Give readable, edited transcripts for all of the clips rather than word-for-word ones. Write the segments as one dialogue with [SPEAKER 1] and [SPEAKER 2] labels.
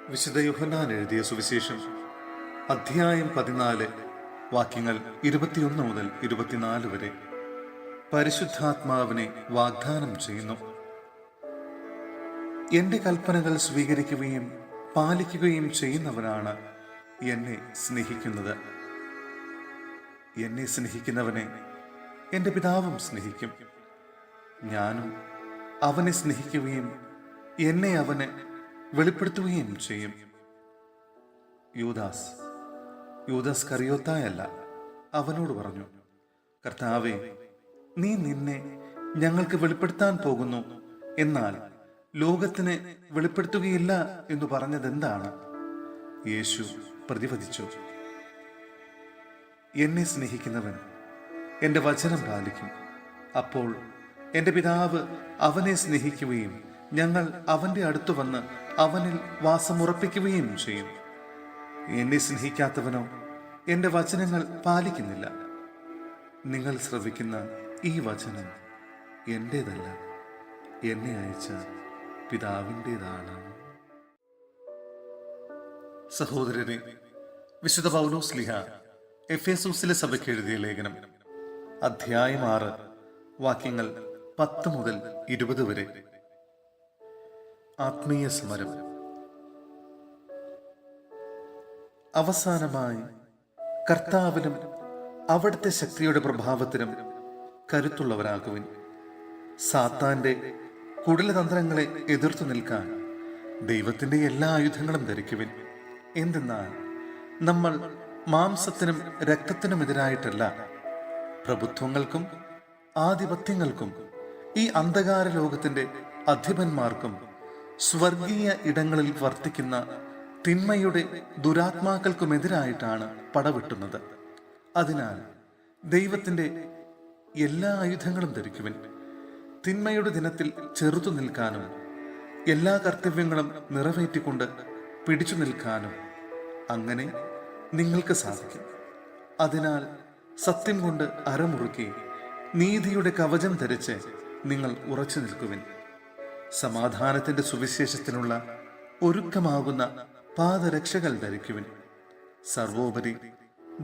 [SPEAKER 1] വിശുദ്ധ യോഹന്നാൻ എഴുതിയ സുവിശേഷം അധ്യായം 14 വാക്യങ്ങൾ 21 മുതൽ 24 വരെ. പരിശുദ്ധാത്മാവിനെ വാഗ്ദാനം ചെയ്യുന്നു. എന്റെ കൽപ്പനകൾ സ്വീകരിക്കുകയും പാലിക്കുകയും ചെയ്യുന്നവനാണ് എന്നെ സ്നേഹിക്കുന്നത്. എന്നെ സ്നേഹിക്കുന്നവനെ എന്റെ പിതാവും സ്നേഹിക്കും. ഞാനും അവനെ സ്നേഹിക്കുകയും എന്നെ അവന് വെളിപ്പെടുത്തുകയും ചെയ്യും. യൂദാസ് കറിയോത്തായല്ല, അവനോട് പറഞ്ഞു, കർത്താവേ, നീ നിന്നെ ഞങ്ങൾക്ക് വെളിപ്പെടുത്താൻ പോകുന്നു, എന്നാൽ ലോകത്തിന് വെളിപ്പെടുത്തുകയില്ല എന്ന് പറഞ്ഞതെന്താണ്? യേശു പ്രതിവദിച്ചു, എന്നെ സ്നേഹിക്കുന്നവൻ എൻ്റെ വചനം പാലിക്കും. അപ്പോൾ എൻ്റെ പിതാവ് അവനെ സ്നേഹിക്കുകയും ഞങ്ങൾ അവൻ്റെ അടുത്തു വന്ന് അവനിൽ വാസമുറപ്പിക്കുകയും ചെയ്യും. എന്നെ സ്നേഹിക്കാത്തവനോ എൻ്റെ വചനങ്ങൾ പാലിക്കുന്നില്ല. നിങ്ങൾ ശ്രവിക്കുന്ന ഈ വചനം എൻ്റേതല്ല, എന്നെ അയച്ച പിതാവിൻ്റേതാണ്. സഹോദരരെ, വിശുദ്ധ പൗലോസ്ലീഹ എഫേസൂസിലെ സഭയ്ക്ക് എഴുതിയ ലേഖനം അധ്യായം 6 വാക്യങ്ങൾ 10 മുതൽ 20 വരെ. ആത്മീയ സമരം. അവസാനമായി കർത്താവിനും അവിടുത്തെ ശക്തിയുടെ പ്രഭാവത്തിനും കരുത്തുള്ളവരാകുവിൻ. സാത്താന്റെ കുടിലതന്ത്രങ്ങളെ എതിർത്തു നിൽക്കാൻ ദൈവത്തിന്റെ എല്ലാ ആയുധങ്ങളും ധരിക്കുവിൻ. എന്തെന്നാൽ നമ്മൾ മാംസത്തിനും രക്തത്തിനുമെതിരായിട്ടല്ല, പ്രഭുത്വങ്ങൾക്കും ആധിപത്യങ്ങൾക്കും ഈ അന്ധകാര ലോകത്തിന്റെ അധിപന്മാർക്കും സ്വർഗീയ ഇടങ്ങളിൽ വർത്തിക്കുന്ന തിന്മയുടെ ദുരാത്മാക്കൾക്കുമെതിരായിട്ടാണ് പടവെട്ടുന്നത്. അതിനാൽ ദൈവത്തിന്റെ എല്ലാ ആയുധങ്ങളും ധരിക്കുവിൻ. തിന്മയുടെ ദിനത്തിൽ ചെറുത്തു നിൽക്കാനും എല്ലാ കർത്തവ്യങ്ങളും നിറവേറ്റിക്കൊണ്ട് പിടിച്ചു നിൽക്കാനും അങ്ങനെ നിങ്ങൾക്ക് സാധിക്കും. അതിനാൽ സത്യം കൊണ്ട് അരമുറുക്കി നീതിയുടെ കവചം ധരിച്ച് നിങ്ങൾ ഉറച്ചു നിൽക്കുവിൻ. സമാധാനത്തിന്റെ സുവിശേഷത്തിനുള്ള ഒരുക്കമാകുന്ന പാദരക്ഷകൾ ധരിക്കുവിൻ. സർവോപരി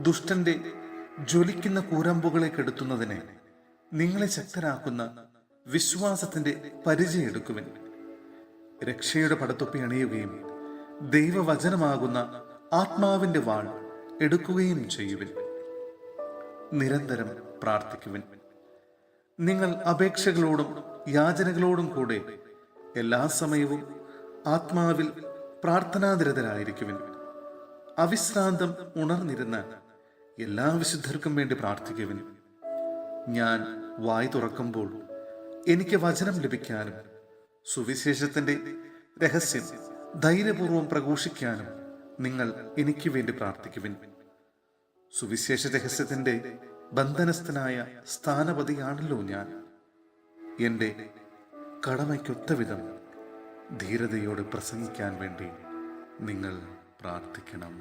[SPEAKER 1] ദുഷ്ടന്റെ ജ്വലിക്കുന്ന കൂരമ്പുകളെ കെടുത്തുന്നതിനെ നിങ്ങളെ ശക്തരാക്കുന്ന വിശ്വാസത്തിന്റെ പരിചയെടുക്കുവിൻ. രക്ഷയുടെ പടത്തൊപ്പി അണിയുകയും ദൈവവചനമാകുന്ന ആത്മാവിന്റെ വാൾ എടുക്കുകയും ചെയ്യുവിൻ. നിരന്തരം പ്രാർത്ഥിക്കുവിൻ. നിങ്ങൾ അപേക്ഷകളോടും യാചനകളോടും കൂടെ എല്ലാ സമയവും ആത്മാവിൽ പ്രാർത്ഥനാനിരതരായിരിക്കുവിൻ. അവിശ്രാന്തം ഉണർന്നിരുന്ന് എല്ലാ വിശുദ്ധർക്കും വേണ്ടി പ്രാർത്ഥിക്കുവിൻ. ഞാൻ വായ് തുറക്കുമ്പോൾ എനിക്ക് വചനം ലഭിക്കാനും സുവിശേഷത്തിന്റെ രഹസ്യം ധൈര്യപൂർവം പ്രഘോഷിക്കാനും നിങ്ങൾ എനിക്ക് വേണ്ടി പ്രാർത്ഥിക്കുവിൻ. സുവിശേഷ രഹസ്യത്തിന്റെ ബന്ധനസ്ഥനായ സ്ഥാനപതിയാണല്ലോ ഞാൻ. എൻ്റെ കടമയ്ക്കൊത്ത വിധം ധീരതയോടെ പ്രസംഗിക്കാൻ വേണ്ടി നിങ്ങൾ പ്രാർത്ഥിക്കണം.